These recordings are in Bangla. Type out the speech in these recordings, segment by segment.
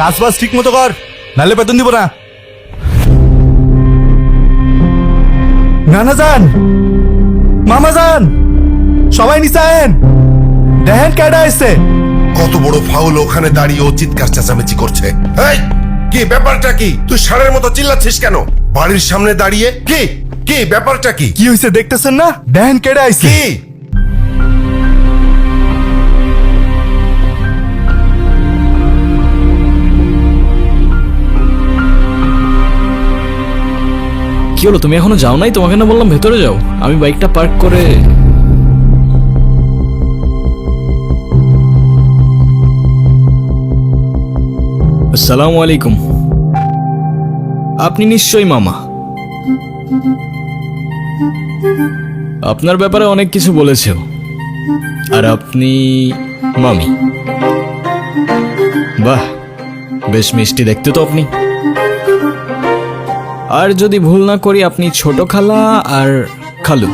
কাজ বাজ ঠিক মতো কর, নাহলে বেতন দিব না। নানা যান, মামা যান, সবাই নিচে আয়েন, দেখেন কেডা আসছে। কত বড় ফাউল, ওখানে দাঁড়িয়ে ও চিৎকার চেঁচামেচি করছে। এই কি ব্যাপারটা কি? তুই ষাঁড়ের মতো চিল্লাচ্ছিস কেন বাড়ির সামনে দাঁড়িয়ে? কি কি ব্যাপারটা কি? কি হয়েছে দেখতেছেন না? দেখেন কেডা আসছে। কি কি হলো, তুমি এখনো যাও নাই? তোমাকে না বললাম ভেতরে যাও। আমি বাইকটা পার্ক করে। আসসালামু আলাইকুম। আপনি নিশ্চয়ই মামা। আপনার ব্যাপারে অনেক কিছু বলেছে ও। আর আপনি মামি। বাহ, বেশ মিষ্টি দেখতে তো আপনি। আর যদি ভুল না করি আপনি ছোট খালা আর খালু।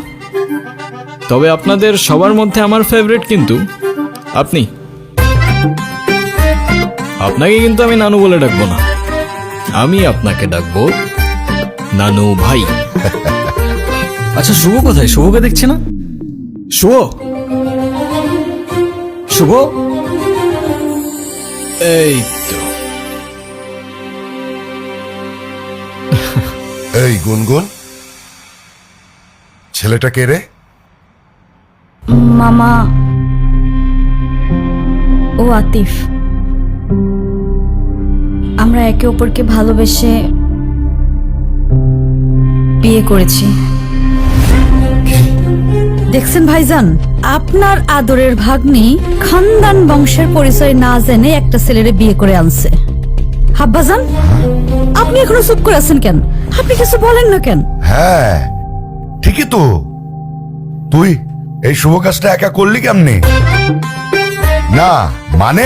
তবে আপনাদের সবার মধ্যে আমার ফেভারিট কিন্তু আপনি। আপনাকে কিন্তু আমি নানু বলে ডাকবো না, আমি আপনাকে ডাকবো নানু ভাই। আচ্ছা শুভ কোথায়? শুভকে দেখছি না। শুভ, শুভ, এই তো। এই গুনগুন, ছেলেটা কে রে? মামা, ও আতিফ। আমরা একে অপরকে ভালোবেসে বিয়ে করেছি। দেখছেন ভাইজান, আপনার আদরের ভাগ্নি খানদান বংশের পরিচয় না জেনে একটা ছেলেরে বিয়ে করে আনছে। হাব্বাজান, আপনি এখনো চুপ করে আছেন কেন? আপনি কিছু বলেন না কেন? হ্যাঁ ঠিকই তো, তুই এই শুভ কাজটা একা করলি কেমনে? না মানে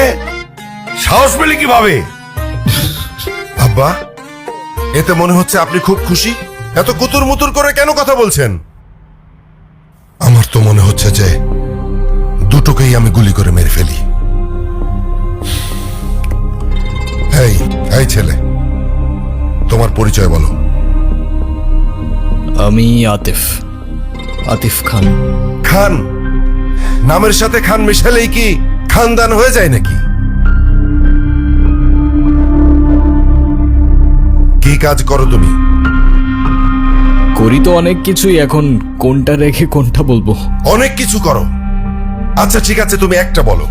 সাহস পেলি কিভাবে? আব্বা, এতে মনে হচ্ছে আপনি খুব খুশি। এত কুতুর মুতুর করে কেন কথা বলছেন? আমার তো মনে হচ্ছে যে দুটোকেই আমি গুলি করে মেরে ফেলি। এই এই ছেলে, তোমার পরিচয় বলো। আমি আতিফ, আতিফ খান। খান? নামের সাথে খান মিশালেই কি খানদান হয়ে যায় নাকি? কি কাজ করো তুমি? করি তো অনেক কিছুই, এখন কোনটা রেখে কোনটা বলবো? অনেক কিছু করো। আচ্ছা ঠিক আছে, তুমি একটা বলো।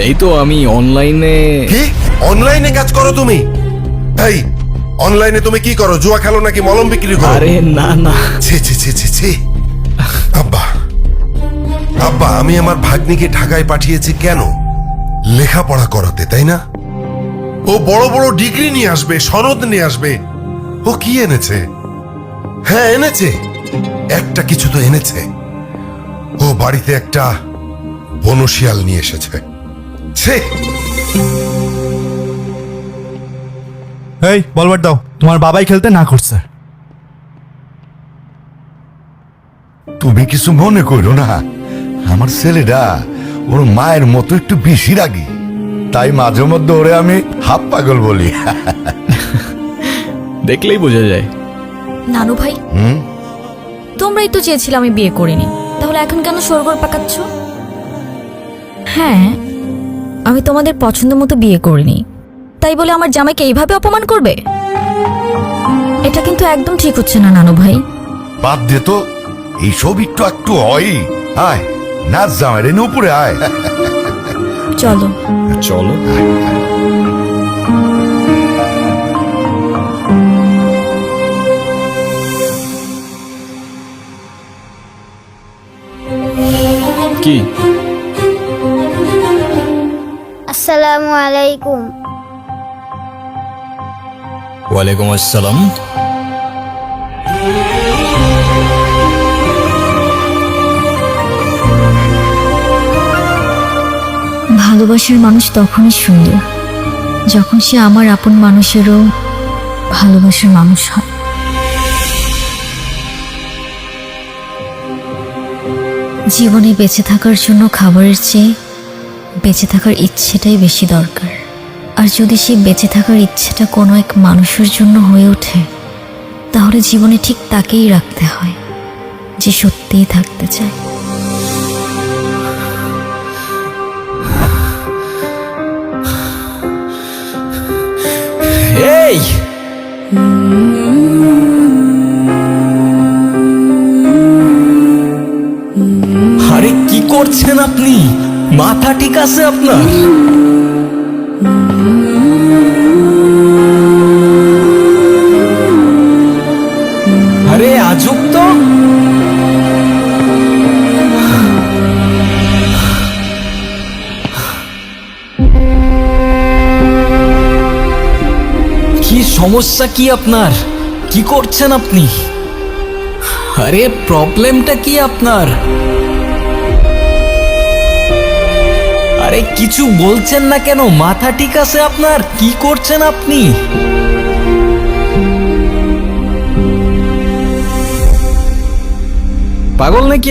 এই তো আমি অনলাইনে। কি অনলাইনে কাজ করো তুমি? এই অনলাইনে তুমি কি করো? জুয়া খেলো নাকি মলম বিক্রি করো? আরে না না। ছি ছি ছি ছি ছি। আব্বা, আব্বা, আমি আমার ভাগ্নিকে ঢাকায় পাঠিয়েছি কেন? লেখাপড়া করাতে, তাই না? ও বড় বড় ডিগ্রি নিয়ে আসবে, সনদ নিয়ে আসবে। ও কি এনেছে? হ্যাঁ এনেছে, একটা কিছু তো এনেছে। ও বাড়িতে একটা বনশিয়াল নিয়ে এসেছে। ছি। এই বলবার দাও, তোমার বাবাই খেলতে না করছে। তুমি কিছু মনে করো না, আমার ছেলেটা ওর মায়ের মতো একটু বেশি রাগী, তাই মাঝে মধ্যে ওরে আমি হাফ পাগল বলি। দেখলেই বোঝা যায়। নানু ভাই, তোমরাই তো চেয়েছিলে আমি বিয়ে করিনি, তাহলে এখন কেন সরগর পাকাচ্ছ? হ্যাঁ, আমি তোমাদের পছন্দ মতো বিয়ে করিনি, তাই বলে আমার জামাইকে এইভাবে অপমান করবে? এটা কিন্তু একদম ঠিক হচ্ছে না নানু ভাই। বাদ দে তো, এইসব একটু একটু হয়। আয় নাচ জামাই রে, উপরে আয়। চলো চলো। কি? আসসালামু আলাইকুম। ওয়ালাইকুম আসসালাম। ভালোবাসার মানুষ তখনই সুন্দর যখন সে আমার আপন মানুষেরও ভালোবাসার মানুষ হয়। জীবনে বেঁচে থাকার জন্য খাবারের চেয়ে বেঁচে থাকার ইচ্ছেটাই বেশি দরকার। আর যদি সেই বেঁচে থাকার ইচ্ছেটা কোনো এক মানুষের জন্য হয়ে ওঠে, তাহলে জীবনে ঠিক তাকেই রাখতে হয় যে সত্যিই থাকতে চায়। এই আরে কি করছেন আপনি? মাথা ঠিক আছে আপনার? আরে আজব তো। কি সমস্যা কি আপনার? কি করছেন আপনি? আরে প্রবলেমটা কি আপনার? আরে কিছু বলছেন না কেন? মাথা ঠিক আছে আপনার? কি করছেন আপনি? পাগল নাকি?